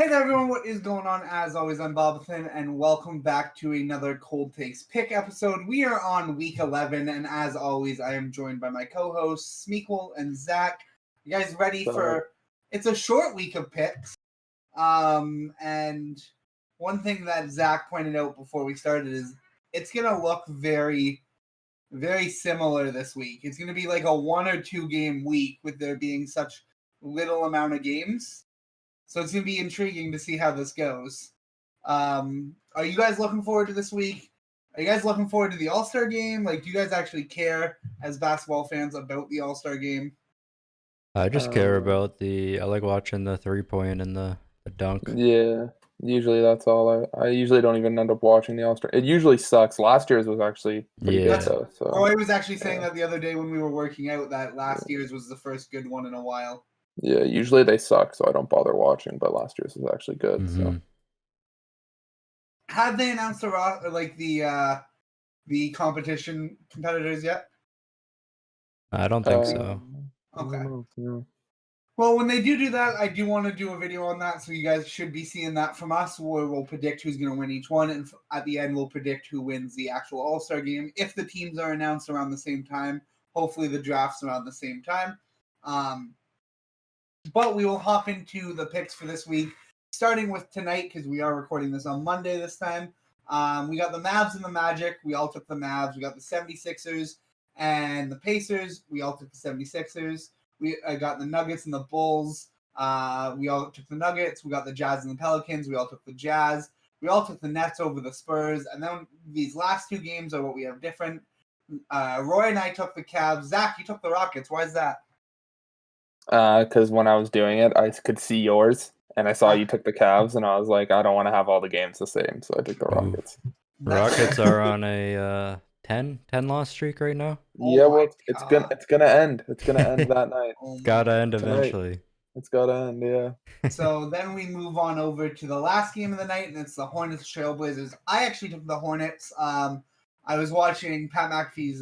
Hey there, everyone. What is going on? As always, I'm Bobathan, and welcome back to another Cold Takes Pick episode. We are on week 11, and as always, I am joined by my co-hosts, Smeekwell and Zach. You guys ready for... It's a short week of picks. And one thing that Zach pointed out before we started is it's going to look very, very similar this week. It's going to be like a 1 or 2 game week with there being such little amount of games. So it's going to be intriguing to see how this goes. Are you guys looking forward to this week? Are you guys looking forward to the All-Star game? Like, do you guys actually care as basketball fans about the All-Star game? I just care about I like watching the 3-point and the dunk. Yeah, usually that's all. I usually don't even end up watching the All-Star. It usually sucks. Last year's was actually pretty good though. So Roy was actually saying that the other day when we were working out that last year's was the first good one in a while. Yeah, usually they suck, so I don't bother watching. But last year's was actually good. Mm-hmm. So have they announced the competition competitors yet? I don't think so. Okay. Well, when they do that, I do want to do a video on that, so you guys should be seeing that from us, where we'll predict who's going to win each one, and at the end, we'll predict who wins the actual All-Star game. If the teams are announced around the same time, hopefully the draft's around the same time. But we will hop into the picks for this week, starting with tonight, because we are recording this on Monday this time. We got the Mavs and the Magic. We all took the Mavs. We got the 76ers and the Pacers. We all took the 76ers. I got the Nuggets and the Bulls. We all took the Nuggets. We got the Jazz and the Pelicans. We all took the Jazz. We all took the Nets over the Spurs. And then these last 2 games are what we have different. Roy and I took the Cavs. Zach, you took the Rockets. Why is that? Because when I was doing it, I could see yours, and I saw you took the Cavs, and I was like, I don't want to have all the games the same, so I took the Rockets. Rockets are on a 10 loss streak right now. Yeah, well, it's gonna end. It's gonna end that night. Gotta end eventually. It's gotta end, yeah. So then we move on over to the last game of the night, and it's the Hornets Trailblazers. I actually took the Hornets. I was watching Pat McAfee's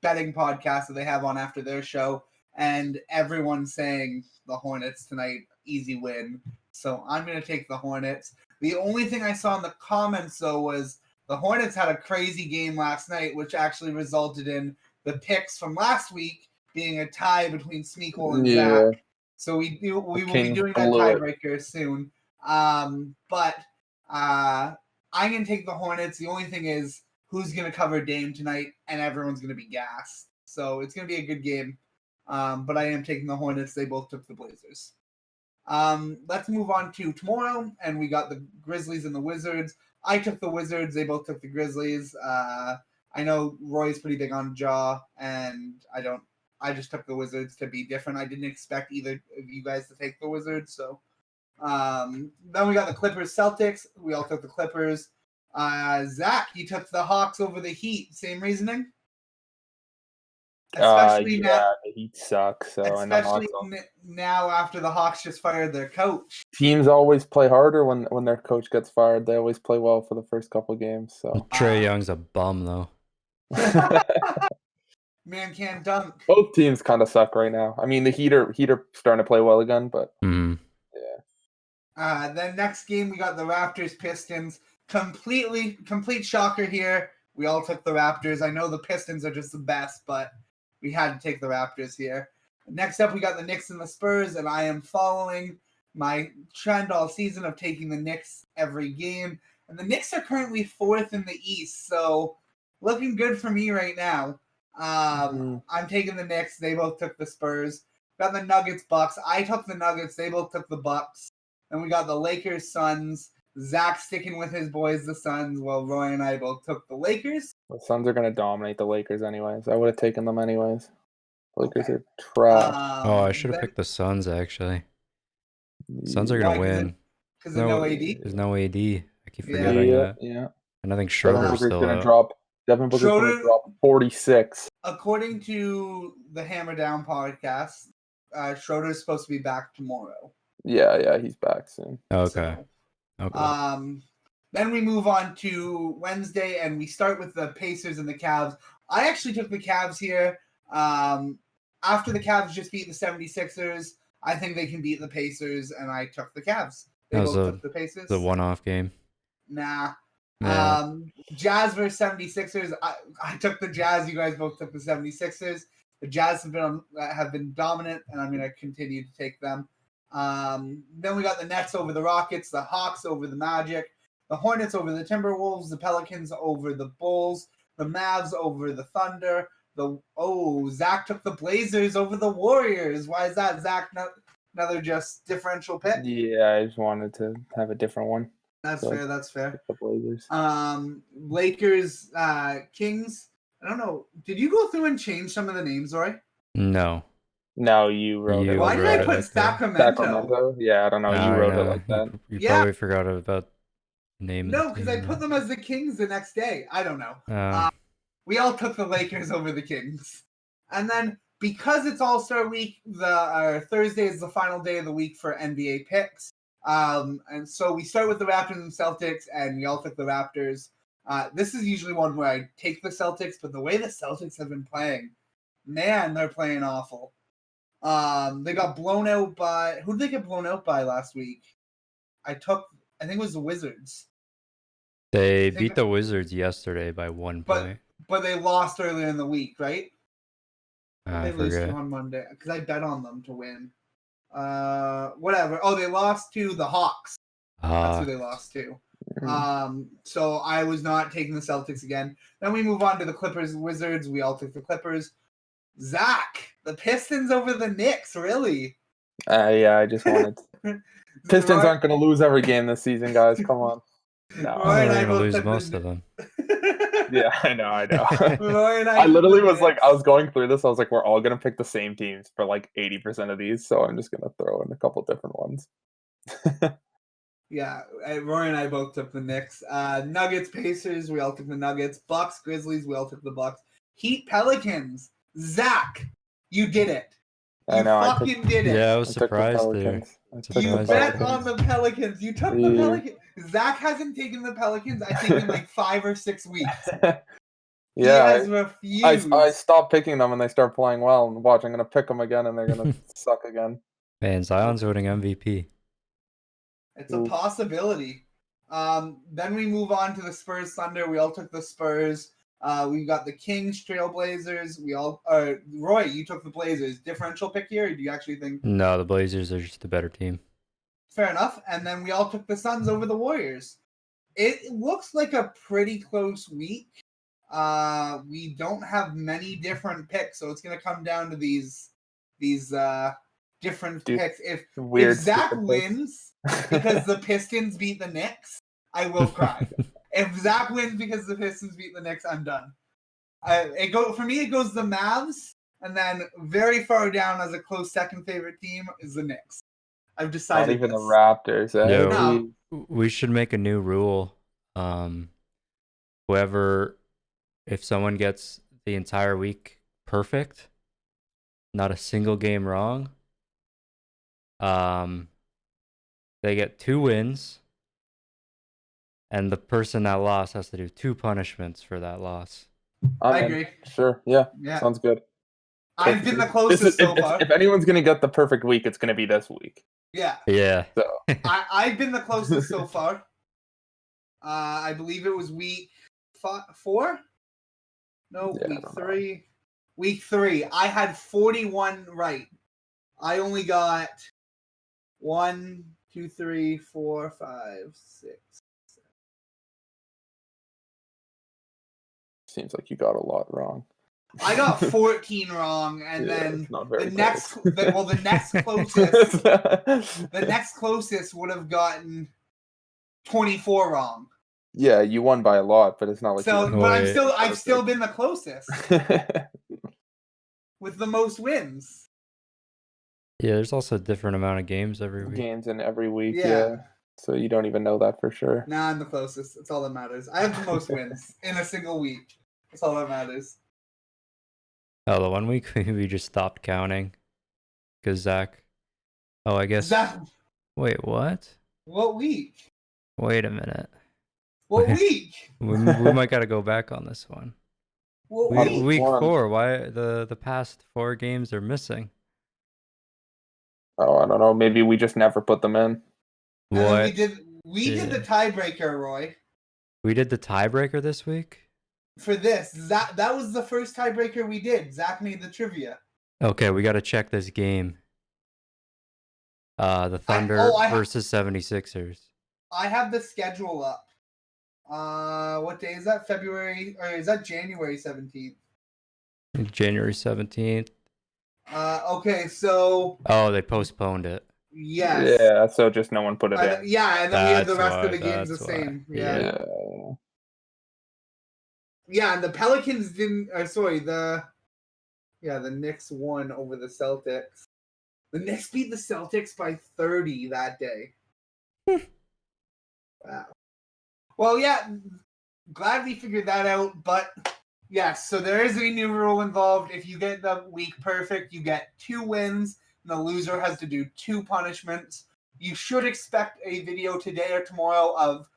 betting podcast that they have on after their show, and everyone's saying the Hornets tonight, easy win. So I'm going to take the Hornets. The only thing I saw in the comments, though, was the Hornets had a crazy game last night, which actually resulted in the picks from last week being a tie between Smeekwell and Zach. So we will be doing that tiebreaker soon. But I'm going to take the Hornets. The only thing is who's going to cover Dame tonight, and everyone's going to be gassed. So it's going to be a good game. But I am taking the Hornets. They both took the Blazers. Let's move on to tomorrow, and we got the Grizzlies and the Wizards. I took the Wizards. They both took the Grizzlies. I know Roy's pretty big on Ja, and I just took the Wizards to be different. I didn't expect either of you guys to take the Wizards. So then we got the Clippers Celtics. We all took the Clippers. Zach, you took the Hawks over the Heat. Same reasoning? Especially now, the Heat sucks. So especially now after the Hawks just fired their coach. Teams always play harder when their coach gets fired. They always play well for the first couple of games. So Trae Young's a bum though. Man can't dunk. Both teams kind of suck right now. I mean, the Heat are starting to play well again, but yeah. Then next game we got the Raptors Pistons. Complete shocker here. We all took the Raptors. I know the Pistons are just the best, but we had to take the Raptors here. Next up, we got the Knicks and the Spurs, and I am following my trend all season of taking the Knicks every game. And the Knicks are currently 4th in the East, so looking good for me right now. I'm taking the Knicks. They both took the Spurs. Got the Nuggets Bucks. I took the Nuggets. They both took the Bucks. Then we got the Lakers Suns. Zach sticking with his boys, the Suns, while Roy and I both took the Lakers. The Suns are going to dominate the Lakers anyways. I would have taken them anyways. The Lakers are trash. I should have picked the Suns, actually. Suns are going to win. Because there's no AD? There's no AD. I keep forgetting that. Yeah. And I think Schroeder's still going to drop. Devin Booker's going to drop 46. According to the Hammer Down podcast, Schroeder's supposed to be back tomorrow. Yeah, he's back soon. Okay. Then we move on to Wednesday, and we start with the Pacers and the Cavs. I actually took the Cavs here. After the Cavs just beat the 76ers, I think they can beat the Pacers, and I took the Cavs. They That was both took the Pacers. the one-off game. Nah. Yeah. Jazz versus 76ers. I took the Jazz. You guys both took the 76ers. The Jazz have been dominant, and I'm going to continue to take them. Then we got the Nets over the Rockets, the Hawks over the Magic, the Hornets over the Timberwolves, the Pelicans over the Bulls, the Mavs over the Thunder. Zach took the Blazers over the Warriors. Why is that, Zach? Another just differential pick? Yeah, I just wanted to have a different one. That's So, fair. That's fair. The Blazers. Lakers, Kings. I don't know. Did you go through and change some of the names, Roy? No. No, you wrote it. You Why did I wrote put it like that. Sacramento? Yeah, I don't know. You I wrote it know. like that. You Yeah. probably forgot about the name. No, of the because I team, put them as the Kings the next day. I don't know. though. We all took the Lakers over the Kings. And then because it's All-Star Week, Thursday is the final day of the week for NBA picks. And so we start with the Raptors and Celtics, and we all took the Raptors. This is usually one where I take the Celtics, but the way the Celtics have been playing, man, they're playing awful. They got blown out by... Who did they get blown out by last week? I think it was the Wizards. They think beat that- the Wizards yesterday by 1 But- point. But they lost earlier in the week, right? I They lose to forget. on Monday because I bet on them to win. Whatever. Oh, they lost to the Hawks. That's who they lost to. So I was not taking the Celtics again. Then we move on to the Clippers, Wizards. We all took the Clippers. Zach, the Pistons over the Knicks, really? Yeah, I just wanted. Pistons Roy- aren't going to lose every game this season, guys. Come on. No. Roy and I They're gonna both lose took the most of them. Yeah, I know. Roy and I took literally the was like, Knicks. I was going through this. I was like, we're all gonna pick the same teams for like 80% of these, so I'm just gonna throw in a couple different ones. Yeah, Roy and I both took the Knicks. Nuggets, Pacers, we all took the Nuggets. Bucks, Grizzlies, we all took the Bucks. Heat, Pelicans. Zach, you did it. I You know. I fucking did it. Yeah, I was took the surprised there. Pelicans. I took You the Surprised. bet Pelicans. on the Pelicans. You took the Yeah. Pelicans. Zach hasn't taken the Pelicans, I think, in like 5 or 6 weeks. He Yeah, has refused. I stopped picking them and they start playing well. And watch, I'm gonna pick them again and they're gonna suck again. Man, Zion's winning MVP. It's a possibility. Then we move on to the Spurs Thunder. We all took the Spurs. We got the Kings, Trailblazers. Roy, you took the Blazers. Differential pick here, or do you actually think? No, the Blazers are just a better team. Fair enough. And then we all took the Suns over the Warriors. It looks like a pretty close week. We don't have many different picks, so it's going to come down to these different Dude, picks. If Weird. Zach stupid picks. wins because the Pistons beat the Knicks, I will cry. If Zach wins because the Pistons beat the Knicks, I'm done. For me, it goes the Mavs, and then very far down as a close second favorite team is the Knicks. I've decided. Not even the this. Raptors. Yo, No. we should make a new rule. If someone gets the entire week perfect, not a single game wrong, they get 2 wins, and the person that lost has to do 2 punishments for that loss. I I'm in. agree. Sure. Yeah. Yeah, Sounds good. I've been the This closest is, so far. if anyone's gonna get the perfect week, it's gonna be this week. Yeah, Yeah. I've been the closest so far. I believe it was week 4. No, Yeah, I week don't know. 3. Week 3. I had 41 right. I only got 1, 2, 3, 4, 5, 6. Seems like you got a lot wrong. I got 14 wrong, and Yeah, then it's not the very next, close. the next closest, the next closest would have gotten 24 wrong. Yeah, you won by a lot, but it's not like So, you but Wait. I've still been the closest with the most wins. Yeah, there's also a different amount of games every week. games in every week. Yeah. Yeah. So you don't even know that for sure. Nah, I'm the closest. That's all that matters. I have the most wins in a single week. That's all that matters. Oh, the 1 week we just stopped counting because Zach. Oh, I guess. Zach, Wait, what? what week? Wait a minute. What week? We might got to go back on this one. What Week- week? Week one. 4. Why the past 4 games are missing? Oh, I don't know. Maybe we just never put them in. And then What? we did the Yeah. tiebreaker, Roy. We did the tiebreaker this week? For this, that was the first tiebreaker we did. Zach made the trivia. Okay, we got to check this game. The Thunder I versus 76ers. I have the schedule up. What day is that? February, or is that January 17th? January 17th. Okay, so Oh, they postponed it. yes. Yeah, so just no one put it in. Yeah, and then we had the That's rest of the why, games the that's why. same. Yeah. Yeah. Yeah, and the Pelicans didn't. The Knicks won over the Celtics. The Knicks beat the Celtics by 30 that day. Wow. Well, yeah, glad we figured that out. But yes, so there is a new rule involved. If you get the week perfect, you get 2 wins, and the loser has to do 2 punishments. You should expect a video today or tomorrow of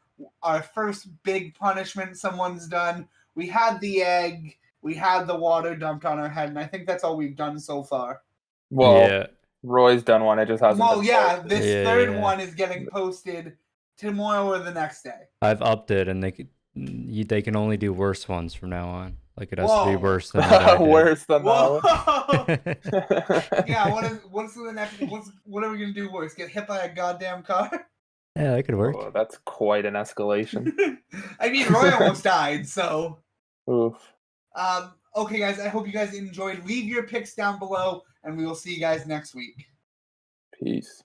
our first big punishment someone's done. We had the egg, we had the water dumped on our head, and I think that's all we've done so far. Well, Yeah. Roy's done one. It just hasn't. Well, been yeah, posted. this Yeah, third yeah. one is getting posted tomorrow or the next day. I've upped it, and they can only do worse ones from now on. Like, it has to be Whoa. worse than what I did. Worse than Whoa! that. Yeah, what's the next? What are we gonna do worse? Get hit by a goddamn car? Yeah, that could work. Oh, that's quite an escalation. I mean, Roy almost died, so. Oof. Okay, guys, I hope you guys enjoyed. Leave your picks down below, and we will see you guys next week. Peace.